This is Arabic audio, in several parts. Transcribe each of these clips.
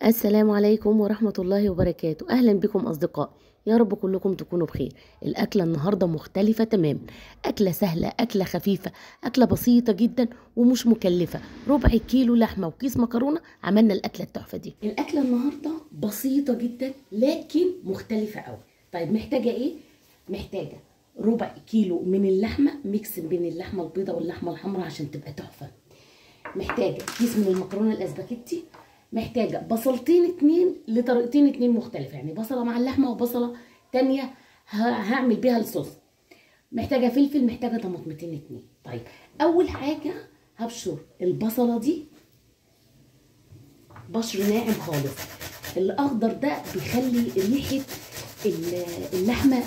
السلام عليكم ورحمة الله وبركاته. أهلا بكم أصدقائي، يا رب كلكم تكونوا بخير. الأكلة النهاردة مختلفة تماما، أكلة سهلة، أكلة خفيفة، أكلة بسيطة جدا ومش مكلفة. ربع كيلو لحمة وكيس مكرونة عملنا الأكلة التحفة دي. الأكلة النهاردة بسيطة جدا لكن مختلفة قوي. طيب محتاجة إيه؟ محتاجة ربع كيلو من اللحمة، ميكس بين اللحمة البيضاء واللحمة الحمراء عشان تبقى تحفة. محتاجة كيس من المكرونة الأسباجيتي، محتاجه بصلتين اتنين لطريقتين اتنين مختلفه، يعني بصله مع اللحمه وبصله تانيه هعمل بيها الصوص. محتاجه فلفل، محتاجه طماطمتين اتنين. طيب اول حاجه هبشر البصله دي بشر ناعم خالص. الاخضر ده بيخلي ريحه اللحمه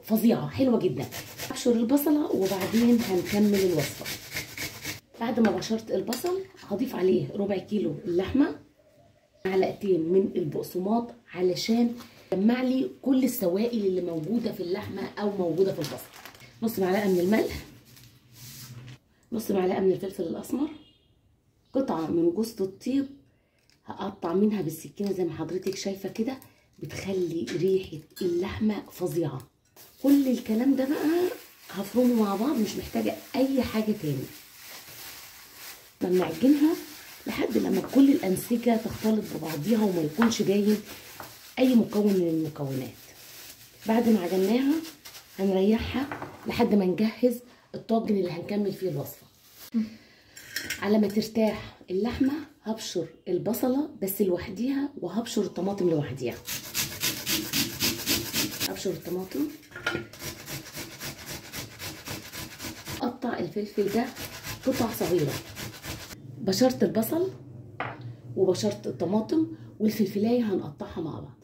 فظيعه حلوه جدا. هبشر البصله وبعدين هنكمل الوصفه. بعد ما بشرت البصل هضيف عليه ربع كيلو اللحمه، معلقتين من البقسماط علشان يجمع لي كل السوائل اللي موجوده في اللحمه او موجوده في البصل. نص معلقه من الملح، نص معلقه من الفلفل الاسمر، قطعه من جوز الطيب هقطع منها بالسكينه زي ما حضرتك شايفه كده، بتخلي ريحه اللحمه فظيعه. كل الكلام ده بقى هفرمه مع بعض، مش محتاجه اي حاجه تاني. نعجنها لحد لما كل الانسجه تختلط ببعضيها وما يكونش باين اي مكون من المكونات. بعد ما عجناها هنريحها لحد ما نجهز الطاجن اللي هنكمل فيه الوصفه. على ما ترتاح اللحمه هبشر البصله بس لوحديها، وهبشر الطماطم لوحديها. هبشر الطماطم، قطع الفلفل ده قطع صغيره. بشرت البصل وبشرت الطماطم والفلفلايه هنقطعها مع بعض.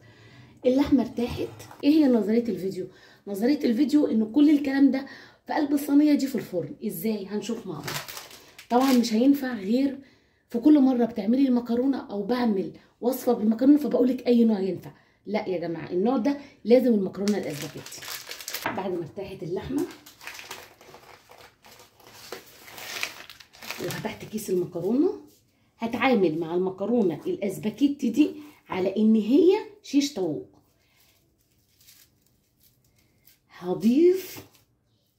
اللحمه ارتاحت. ايه هي نظريه الفيديو؟ نظريه الفيديو ان كل الكلام ده في قلب الصينيه دي في الفرن. ازاي؟ هنشوف مع بعض. طبعا مش هينفع غير في كل مره بتعملي المكرونه او بعمل وصفه بالمكرونه فبقول لك اي نوع ينفع. لا يا جماعه، النوع ده لازم المكرونه الاسباجيتي. بعد ما ارتاحت اللحمه وفتحت كيس المكرونه، هتعامل مع المكرونه الاسباجيتي دي على ان هي شيش طاووق. هضيف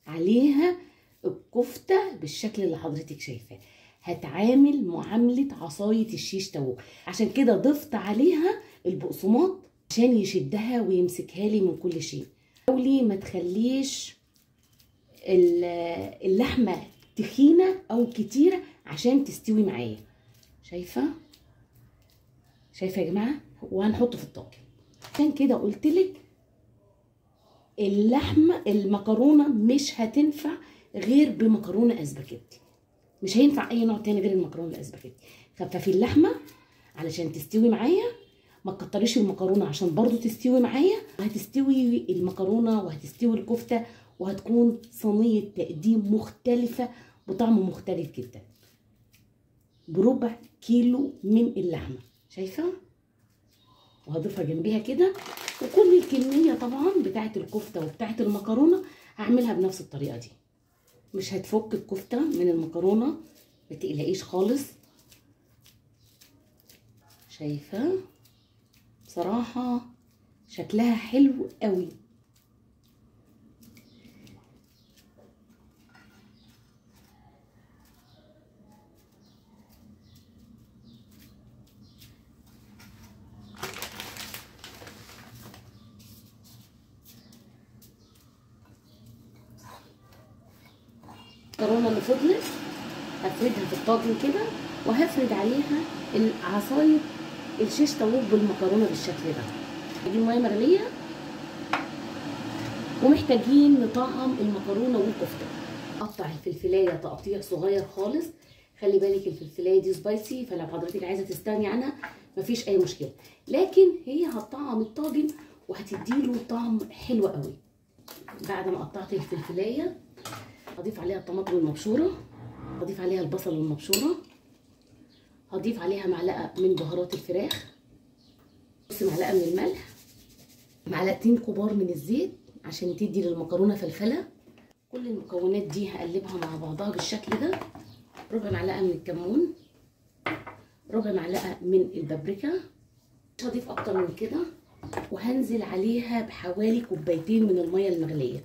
عليها الكفته بالشكل اللي حضرتك شايفاه، هتعامل معامله عصايه الشيش طاووق. عشان كده ضفت عليها البقسماط عشان يشدها ويمسكها لي من كل شيء. حاولي ما تخليش اللحمه تخينه او كتيره عشان تستوي معايا. شايفه يا جماعه؟ وهنحطه في الطاجن. عشان كده قلت لك اللحمه المكرونه مش هتنفع غير بمكرونه اسباجيتي، مش هينفع اي نوع تاني غير المكرونه الاسباجيتي. خففي اللحمه علشان تستوي معايا، ما تكتريش المكرونه عشان برضو تستوي معايا. هتستوي المكرونه وهتستوي الكفته وهتكون صينيه تقديم مختلفه بطعم مختلف جدا. بربع كيلو من اللحمه، شايفه؟ وهضيفها جنبيها كده. وكل الكميه طبعا بتاعه الكفته وبتاعه المكرونه هعملها بنفس الطريقه دي. مش هتفك الكفته من المكرونه، ما تقلقيش خالص. شايفه؟ بصراحه شكلها حلو قوي. المكرونه اللي فضلت هفردها في الطاجن كده، وهفرد عليها عصايه الشيش طاووق بالمكرونه بالشكل ده. محتاجين ميه مغليه ومحتاجين نطعم المكرونه والكفته. قطع الفلفلايه تقطيع صغير خالص. خلي بالك الفلفلايه دي سبايسي، فلو حضرتك عايزه تستغني عنها مفيش اي مشكله، لكن هي هتطعم الطاجن وهتديله طعم حلو قوي. بعد ما قطعت الفلفلايه هضيف عليها الطماطم المبشوره، هضيف عليها البصل المبشوره، هضيف عليها معلقه من بهارات الفراخ، نص معلقه من الملح، معلقتين كبار من الزيت عشان تدي للمكرونه فلفله. كل المكونات دي هقلبها مع بعضها بالشكل ده. ربع معلقه من الكمون، ربع معلقه من البابريكا، مش هضيف اكتر من كده، وهنزل عليها بحوالي كوبايتين من الميه المغليه.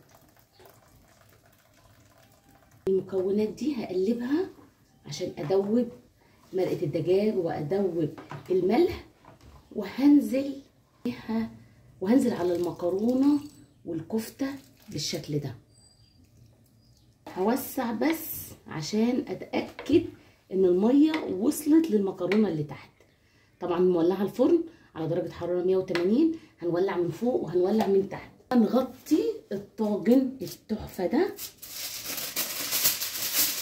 المكونات دي هقلبها عشان ادوب مرقه الدجاج وادوب الملح، وهنزل على المكرونه والكفته بالشكل ده. هوسع بس عشان اتاكد ان الميه وصلت للمكرونه اللي تحت. طبعا مولعه الفرن على درجه حراره 180، هنولع من فوق وهنولع من تحت. هنغطي الطاجن التحفه ده،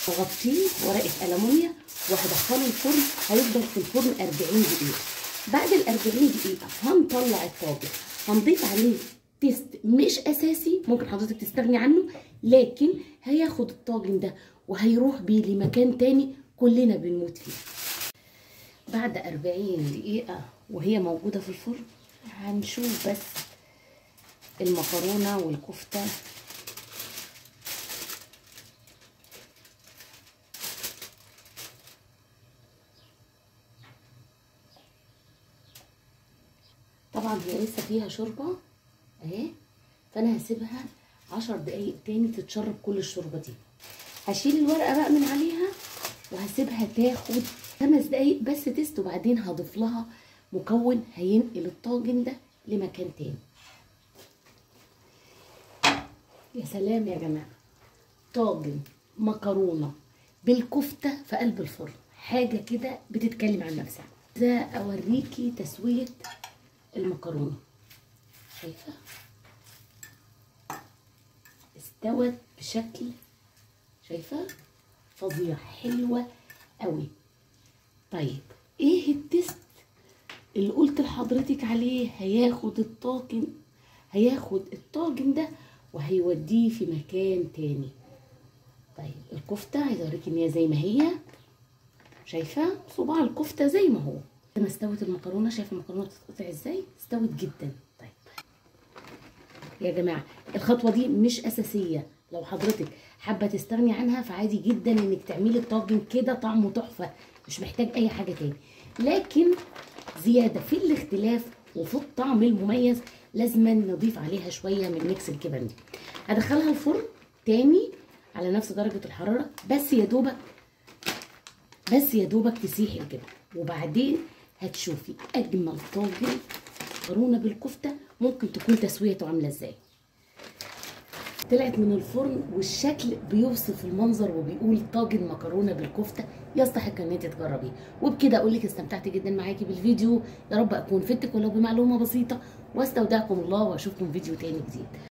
هغطيه ورقه ألمونيا وهدخله الفرن. هيفضل في الفرن 40 دقيقه. بعد ال 40 دقيقه هنطلع الطاجن، هنضيف عليه تيست مش اساسي، ممكن حضرتك تستغني عنه، لكن هياخد الطاجن ده وهيروح بيه لمكان تاني كلنا بنموت فيه. بعد 40 دقيقة وهي موجودة في الفرن هنشوف بس المكرونة والكفتة. طبعا هي لسه فيها شوربة اهي، فانا هسيبها 10 دقايق تاني تتشرب كل الشوربة دي. هشيل الورقة بقى من عليها وهسيبها تاخد 5 دقايق بس تست، وبعدين هضيف لها مكون هينقل الطاجن ده لمكان تاني. يا سلام يا جماعه، طاجن مكرونه بالكفته في قلب الفرن، حاجه كده بتتكلم عن نفسها. عايزه اوريكي تسويه المكرونه، شايفه استوت بشكل، شايفه فظيع، حلوه قوي. طيب ايه التست اللي قلت لحضرتك عليه؟ هياخد الطاجن ده وهيوديه في مكان تاني. طيب الكفته عايزه اوريكي ان هي زي ما هي، شايفه صباع الكفته زي ما هو. لما استوت المكرونه، شايفه المكرونه بتتقطع ازاي؟ استوت جدا. طيب يا جماعه الخطوه دي مش اساسيه، لو حضرتك حابه تستغني عنها فعادي جدا انك تعملي الطاجن كده، طعمه تحفه مش محتاج اي حاجه تاني. لكن زياده في الاختلاف وفي الطعم المميز لازم نضيف عليها شويه من ميكس الجبن دي. هدخلها الفرن تاني على نفس درجه الحراره، بس يا دوبك تسيح الجبن، وبعدين هتشوفي اجمل طاجن مكرونه بالكفته ممكن تكون تسويته عامله ازاي. طلعت من الفرن والشكل بيوصف المنظر وبيقول طاجن مكرونه بالكفته يستحق ان انت تجربيه. وبكده اقول لك استمتعت جدا معاكي بالفيديو، يا رب اكون فدتك ولو بمعلومه بسيطه، واستودعكم الله واشوفكم فيديو تاني جديد.